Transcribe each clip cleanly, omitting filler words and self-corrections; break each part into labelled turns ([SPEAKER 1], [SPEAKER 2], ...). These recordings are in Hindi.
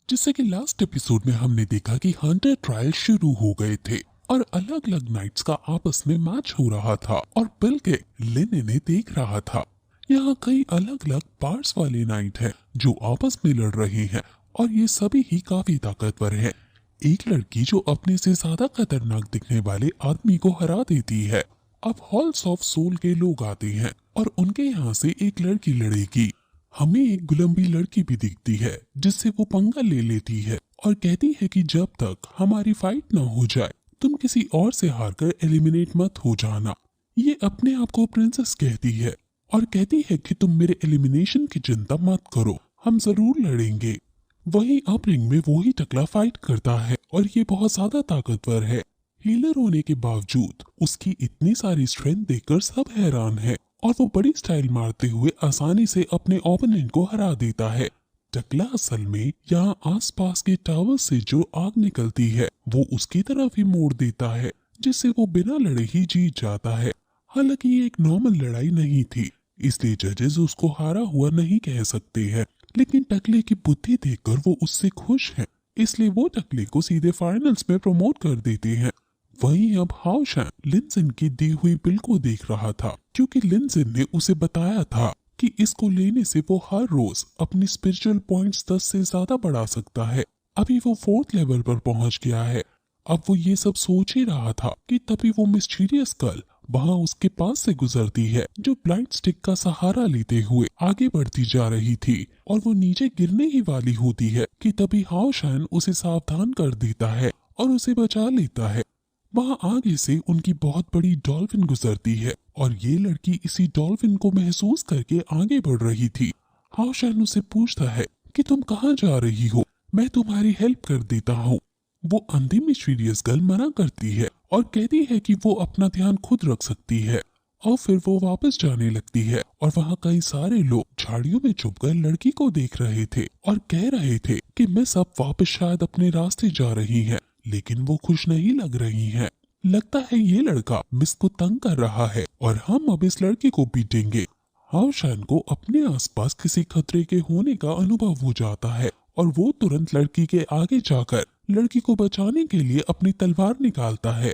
[SPEAKER 1] जिससे कि लास्ट एपिसोड में हमने देखा कि हंटर ट्रायल शुरू हो गए थे और अलग अलग नाइट्स का आपस में मैच हो रहा था और बिल के लिन इन्हें देख रहा था। यहाँ कई अलग अलग पार्ट्स वाले नाइट हैं जो आपस में लड़ रहे हैं और ये सभी ही काफी ताकतवर हैं। एक लड़की जो अपने से ज्यादा खतरनाक दिखने वाले आदमी को हरा देती है। अब हॉल्स ऑफ सोल के लोग आते हैं और उनके यहाँ से एक लड़की लड़ेगी। हमें एक गुलंबी लड़की भी दिखती है जिससे वो पंगा ले लेती है और कहती है कि जब तक हमारी फाइट ना हो जाए तुम किसी और से हारकर एलिमिनेट मत हो जाना। ये अपने आप को प्रिंसेस कहती है और कहती है कि तुम मेरे एलिमिनेशन की चिंता मत करो, हम जरूर लड़ेंगे। वहीं अब रिंग में वो ही टकला फाइट करता है और ये बहुत ज्यादा ताकतवर है। हीलर होने के बावजूद उसकी इतनी सारी स्ट्रेंथ देखकर सब हैरान है और वो बड़ी स्टाइल मारते हुए आसानी से अपने ओपोनेंट को हरा देता है। टकला असल में यहाँ आसपास के टावर से जो आग निकलती है वो उसकी तरफ ही मोड़ देता है जिससे वो बिना लड़े ही जीत जाता है। हालांकि ये एक नॉर्मल लड़ाई नहीं थी इसलिए जजेस उसको हारा हुआ नहीं कह सकते हैं, लेकिन टकले की बुद्धि देखकर वो उससे खुश हैं, इसलिए वो टकले को सीधे फाइनल्स में प्रमोट कर देते हैं। वहीं अब हाओ शैन लिनजिन की दी हुई बिल को देख रहा था क्योंकि लिनजिन ने उसे बताया था कि इसको लेने से वो हर रोज अपनी स्पिरिचुअल पॉइंट्स 10 से ज्यादा बढ़ा सकता है। अभी वो 4th लेवल पर पहुंच गया है। अब वो ये सब सोच ही रहा था कि तभी वो मिस्टीरियस गर्ल वहाँ उसके पास से गुजरती है जो ब्लाइंड स्टिक का सहारा लेते हुए आगे बढ़ती जा रही थी और वो नीचे गिरने ही वाली होती है कि तभी हाओ शैन उसे सावधान कर देता है और उसे बचा लेता है। वहाँ आगे से उनकी बहुत बड़ी डॉल्फिन गुजरती है और ये लड़की इसी डॉल्फिन को महसूस करके आगे बढ़ रही थी। हाओ शैन उसे पूछता है कि तुम कहाँ जा रही हो, मैं तुम्हारी हेल्प कर देता हूँ। वो अंधी मिस्टीरियस गर्ल मना करती है और कहती है कि वो अपना ध्यान खुद रख सकती है और फिर वो वापस जाने लगती है और वहाँ कई सारे लोग झाड़ियों में छुपकर लड़की को देख रहे थे और कह रहे थे कि मिस अब वापस शायद अपने रास्ते जा रही हैं, लेकिन वो खुश नहीं लग रही हैं। लगता है ये लड़का मिस को तंग कर रहा है और हम अब इस लड़के को पीटेंगे। हाओ शैन को अपने आसपास किसी खतरे के होने का अनुभव हो जाता है और वो तुरंत लड़की के आगे जाकर लड़की को बचाने के लिए अपनी तलवार निकालता है।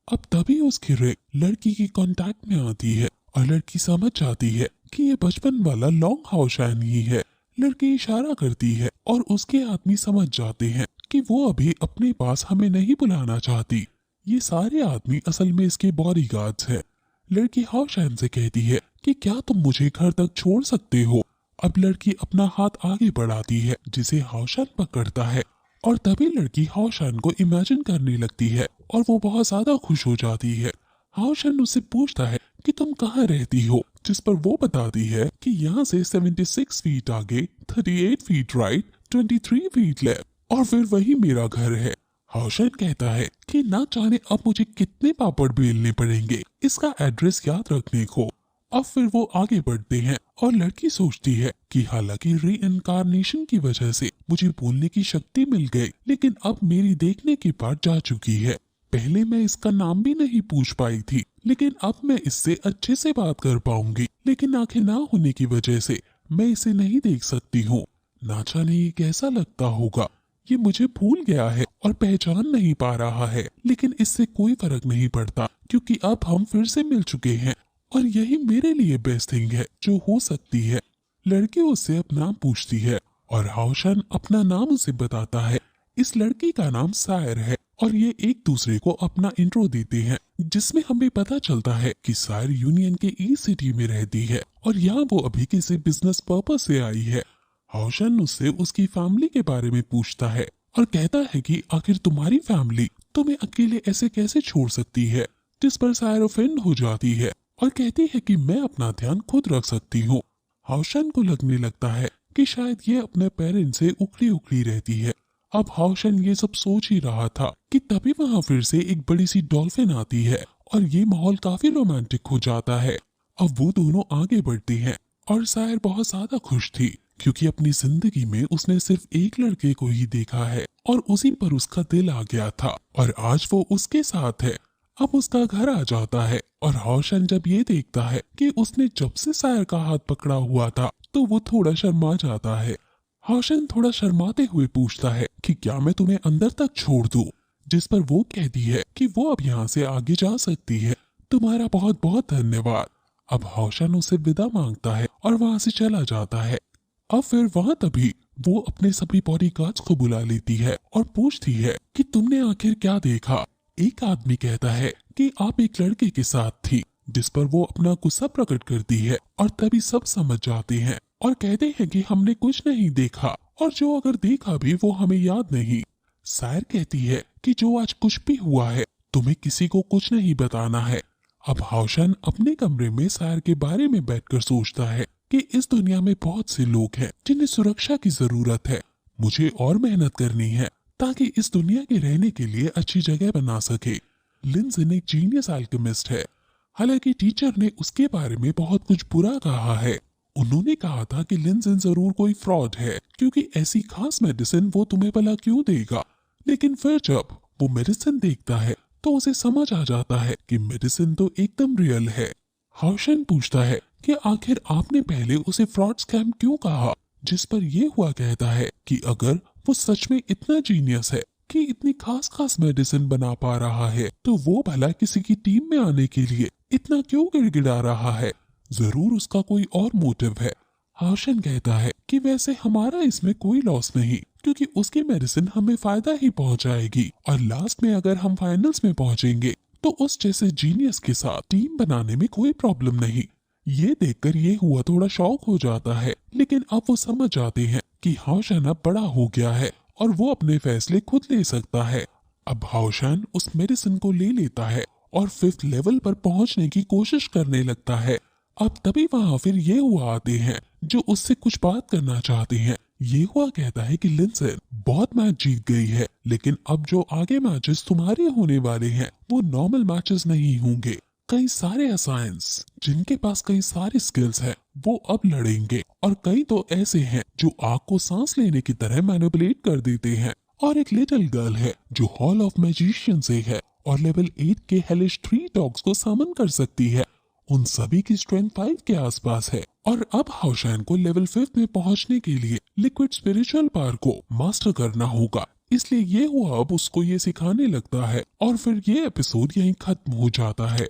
[SPEAKER 1] अब तभी उसकी रेक लड़की के कांटेक्ट में आती है और लड़की समझ जाती है कि ये बचपन वाला लॉन्ग हाओ शैन ही है। लड़की इशारा करती है और उसके आदमी समझ जाते हैं कि वो अभी अपने पास हमें नहीं बुलाना चाहती। ये सारे आदमी असल में इसके बॉडीगार्ड्स हैं। लड़की हाओ शैन से कहती है कि क्या तुम मुझे घर तक छोड़ सकते हो। अब लड़की अपना हाथ आगे बढ़ाती है जिसे हाओ शैन पकड़ता है और तभी लड़की हाओ शैन को इमेजिन करने लगती है और वो बहुत ज्यादा खुश हो जाती है। हाओ शैन उससे पूछता है कि तुम कहाँ रहती हो, जिस पर वो बताती है कि यहाँ से 76 फीट आगे, 38 फीट राइट, 23 फीट लेफ्ट और फिर वही मेरा घर है। हाओ शैन कहता है कि ना जाने अब मुझे कितने पापड़ बेलने पड़ेंगे इसका एड्रेस याद रखने को। अब फिर वो आगे बढ़ते हैं और लड़की सोचती है कि हालांकि रीइंकार्नेशन की वजह से मुझे बोलने की शक्ति मिल गई, लेकिन अब मेरी देखने की बात जा चुकी है। पहले मैं इसका नाम भी नहीं पूछ पाई थी, लेकिन अब मैं इससे अच्छे से बात कर पाऊंगी। लेकिन आंखें ना होने की वजह से मैं इसे नहीं देख सकती हूँ। ना जाने ये कैसा लगता होगा। ये मुझे भूल गया है और पहचान नहीं पा रहा है, लेकिन इससे कोई फर्क नहीं पड़ता क्योंकि अब हम फिर से मिल चुके हैं और यही मेरे लिए बेस्ट थिंग है जो हो सकती है। लड़की उससे अपना नाम पूछती है और हाओ शैन अपना नाम उसे बताता है। इस लड़की का नाम सायर है और ये एक दूसरे को अपना इंट्रो देते हैं, जिसमें हमें पता चलता है कि सायर यूनियन के ईस्ट सिटी में रहती है और यहाँ वो अभी किसी बिजनेस पर्पस से आई है। हाओ शैन उससे उसकी फैमिली के बारे में पूछता है और कहता है कि आखिर तुम्हारी फैमिली तुम्हें अकेले ऐसे कैसे छोड़ सकती है, जिस पर सायर ऑफेंड हो जाती है और कहती है कि मैं अपना ध्यान खुद रख सकती हूँ। हाओ शैन को लगने लगता है कि शायद ये अपने पेरेंट्स से उखड़ी उखड़ी रहती है। अब हाओ शैन ये सब सोच ही रहा था कि तभी वहाँ फिर से एक बड़ी सी डॉल्फिन आती है और ये माहौल काफी रोमांटिक हो जाता है। अब वो दोनों आगे बढ़ते हैं और सायर बहुत ज्यादा खुश थी क्योंकि अपनी जिंदगी में उसने सिर्फ एक लड़के को ही देखा है और उसी पर उसका दिल आ गया था और आज वो उसके साथ है। अब उसका घर आ जाता है और हाओ शैन जब ये देखता है कि उसने जब से सायर का हाथ पकड़ा हुआ था तो वो थोड़ा शर्मा जाता है। हाशन थोड़ा शर्माते हुए पूछता है कि क्या मैं तुम्हें अंदर तक छोड़ दूं, जिस पर वो कहती है कि वो अब यहाँ से आगे जा सकती है। तुम्हारा बहुत बहुत धन्यवाद। अब हाशन उसे विदा मांगता है और वहाँ से चला जाता है। अब फिर वहाँ तभी वो अपने सभी बॉडीगार्ड्स को बुला लेती है और पूछती है कि तुमने आखिर क्या देखा। एक आदमी कहता है कि आप एक लड़के के साथ थी, जिस पर वो अपना गुस्सा प्रकट करती है और तभी सब समझ जाते हैं और कहते हैं कि हमने कुछ नहीं देखा और जो अगर देखा भी वो हमें याद नहीं। सायर कहती है कि जो आज कुछ भी हुआ है तुम्हें किसी को कुछ नहीं बताना है। अब हाशन अपने कमरे में सायर के बारे में बैठकर सोचता है कि इस दुनिया में बहुत से लोग हैं जिन्हें सुरक्षा की जरूरत है। मुझे और मेहनत करनी है ताकि इस दुनिया के रहने के लिए अच्छी जगह बना सके। लिंजिन एक जीनियस अल्केमिस्ट है। हालांकि टीचर ने उसके बारे में बहुत कुछ बुरा कहा है। उन्होंने कहा था कि लिंजिन जरूर कोई फ्रॉड है, क्योंकि ऐसी खास मेडिसिन वो तुम्हें भला क्यों देगा। लेकिन फिर जब वो मेडिसिन देखता है तो उसे समझ आ जाता है कि मेडिसिन तो एकदम रियल है। हाशन पूछता है कि आखिर आपने पहले उसे फ्रॉड स्कैम क्यों कहा, जिस पर ये हुआ कहता है कि अगर वो सच में इतना जीनियस है कि इतनी खास खास मेडिसिन बना पा रहा है तो वो भला किसी की टीम में आने के लिए इतना क्यों गिड़गिड़ा रहा है। जरूर उसका कोई और मोटिव है। हाशन कहता है कि वैसे हमारा इसमें कोई लॉस नहीं, क्योंकि उसकी मेडिसिन हमें फायदा ही पहुंचाएगी और लास्ट में अगर हम फाइनल्स में पहुंचेंगे तो उस जैसे जीनियस के साथ टीम बनाने में कोई प्रॉब्लम नहीं। ये देखकर ये हुआ थोड़ा शॉक हो जाता है, लेकिन अब वो समझ जाते हैं कि हाशन अब बड़ा हो गया है और वो अपने फैसले खुद ले सकता है। अब हाशन उस मेडिसिन को ले लेता है और 5th लेवल पर पहुंचने की कोशिश करने लगता है। अब तभी वहाँ फिर ये हुआ आते हैं जो उससे कुछ बात करना चाहते हैं। ये हुआ कहता है कि लिंजिन बहुत मैच जीत गई है, लेकिन अब जो आगे मैचेस तुम्हारे होने वाले हैं वो नॉर्मल मैचेस नहीं होंगे। कई सारे असाइंस जिनके पास कई सारी स्किल्स हैं वो अब लड़ेंगे, और कई तो ऐसे हैं जो आग को सांस लेने की तरह मैनिपुलेट कर देते हैं। और एक लिटिल गर्ल है जो हॉल ऑफ मैजिशियन से है और लेवल 8 के हेलिश 3 डॉग्स को समन कर सकती है। उन सभी की स्ट्रेंथ 5 के आसपास है। और अब हाशन को लेवल 5 में पहुंचने के लिए लिक्विड स्पिरिचुअल पावर को मास्टर करना होगा। इसलिए ये हुआ अब उसको ये सिखाने लगता है और फिर ये एपिसोड यहीं खत्म हो जाता है।